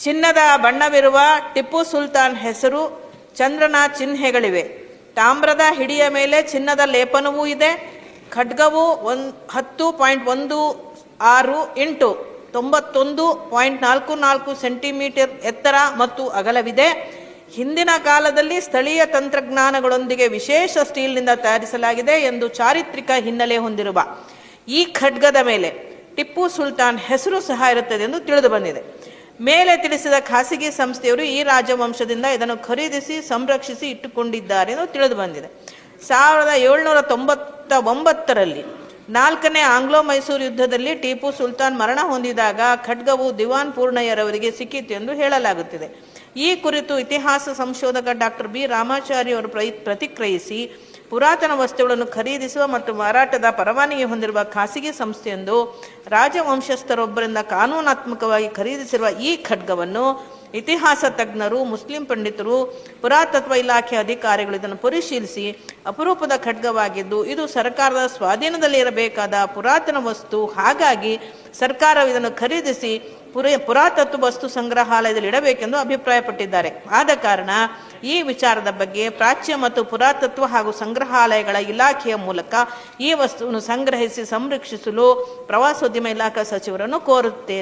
ಚಿನ್ನದ ಬಣ್ಣವಿರುವ ಟಿಪ್ಪು ಸುಲ್ತಾನ್ ಹೆಸರು, ಚಂದ್ರನ ಚಿಹ್ನೆಗಳಿವೆ. ತಾಮ್ರದ ಹಿಡಿಯ ಮೇಲೆ ಚಿನ್ನದ ಲೇಪನವೂ ಇದೆ. ಖಡ್ಗವು 10.16 ಇಂಟು 91.44 ಸೆಂಟಿಮೀಟರ್ ಎತ್ತರ ಮತ್ತು ಅಗಲವಿದೆ. ಹಿಂದಿನ ಕಾಲದಲ್ಲಿ ಸ್ಥಳೀಯ ತಂತ್ರಜ್ಞಾನಗಳೊಂದಿಗೆ ವಿಶೇಷ ಸ್ಟೀಲ್ನಿಂದ ತಯಾರಿಸಲಾಗಿದೆ ಎಂದು ಚಾರಿತ್ರಿಕ ಹಿನ್ನೆಲೆ ಹೊಂದಿರುವ ಈ ಖಡ್ಗದ ಮೇಲೆ ಟಿಪ್ಪು ಸುಲ್ತಾನ್ ಹೆಸರು ಸಹ ಇರುತ್ತದೆ ಎಂದು ತಿಳಿದು ಬಂದಿದೆ. ಮೇಲೆ ತಿಳಿಸಿದ ಖಾಸಗಿ ಸಂಸ್ಥೆಯವರು ಈ ರಾಜವಂಶದಿಂದ ಇದನ್ನು ಖರೀದಿಸಿ ಸಂರಕ್ಷಿಸಿ ಇಟ್ಟುಕೊಂಡಿದ್ದಾರೆ ಎಂದು ತಿಳಿದು ಬಂದಿದೆ. 1799ರಲ್ಲಿ 4ನೇ ಆಂಗ್ಲೋ ಮೈಸೂರು ಯುದ್ಧದಲ್ಲಿ ಟಿಪ್ಪು ಸುಲ್ತಾನ್ ಮರಣ ಹೊಂದಿದಾಗ ಖಡ್ಗವು ದಿವಾನ್ ಪೂರ್ಣಯ್ಯರವರಿಗೆ ಸಿಕ್ಕಿತು ಎಂದು ಹೇಳಲಾಗುತ್ತಿದೆ. ಈ ಕುರಿತು ಇತಿಹಾಸ ಸಂಶೋಧಕ ಡಾಕ್ಟರ್ ಬಿ ರಾಮಾಚಾರಿ ಅವರು ಪ್ರತಿಕ್ರಿಯಿಸಿ, ಪುರಾತನ ವಸ್ತುಗಳನ್ನು ಖರೀದಿಸುವ ಮತ್ತು ಮಾರಾಟದ ಪರವಾನಗಿ ಹೊಂದಿರುವ ಖಾಸಗಿ ಸಂಸ್ಥೆಯೊಂದು ರಾಜವಂಶಸ್ಥರೊಬ್ಬರಿಂದ ಕಾನೂನಾತ್ಮಕವಾಗಿ ಖರೀದಿಸಿರುವ ಈ ಖಡ್ಗವನ್ನು ಇತಿಹಾಸ ತಜ್ಞರು, ಮುಸ್ಲಿಂ ಪಂಡಿತರು, ಪುರಾತತ್ವ ಇಲಾಖೆ ಅಧಿಕಾರಿಗಳು ಇದನ್ನು ಪರಿಶೀಲಿಸಿ ಅಪರೂಪದ ಖಡ್ಗವಾಗಿದ್ದು ಇದು ಸರ್ಕಾರದ ಸ್ವಾಧೀನದಲ್ಲಿ ಇರಬೇಕಾದ ಪುರಾತನ ವಸ್ತು, ಹಾಗಾಗಿ ಸರ್ಕಾರವು ಇದನ್ನು ಖರೀದಿಸಿ ಪುರಾತತ್ವ ವಸ್ತು ಸಂಗ್ರಹಾಲಯದಲ್ಲಿ ಇಡಬೇಕೆಂದು ಅಭಿಪ್ರಾಯಪಟ್ಟಿದ್ದಾರೆ. ಆದ ಕಾರಣ ಈ ವಿಚಾರದ ಬಗ್ಗೆ ಪ್ರಾಚ್ಯ ಮತ್ತು ಪುರಾತತ್ವ ಹಾಗೂ ಸಂಗ್ರಹಾಲಯಗಳ ಇಲಾಖೆಯ ಮೂಲಕ ಈ ವಸ್ತುವನ್ನು ಸಂಗ್ರಹಿಸಿ ಸಂರಕ್ಷಿಸಲು ಪ್ರವಾಸೋದ್ಯಮ ಇಲಾಖಾ ಸಚಿವರನ್ನು ಕೋರುತ್ತೇನೆ.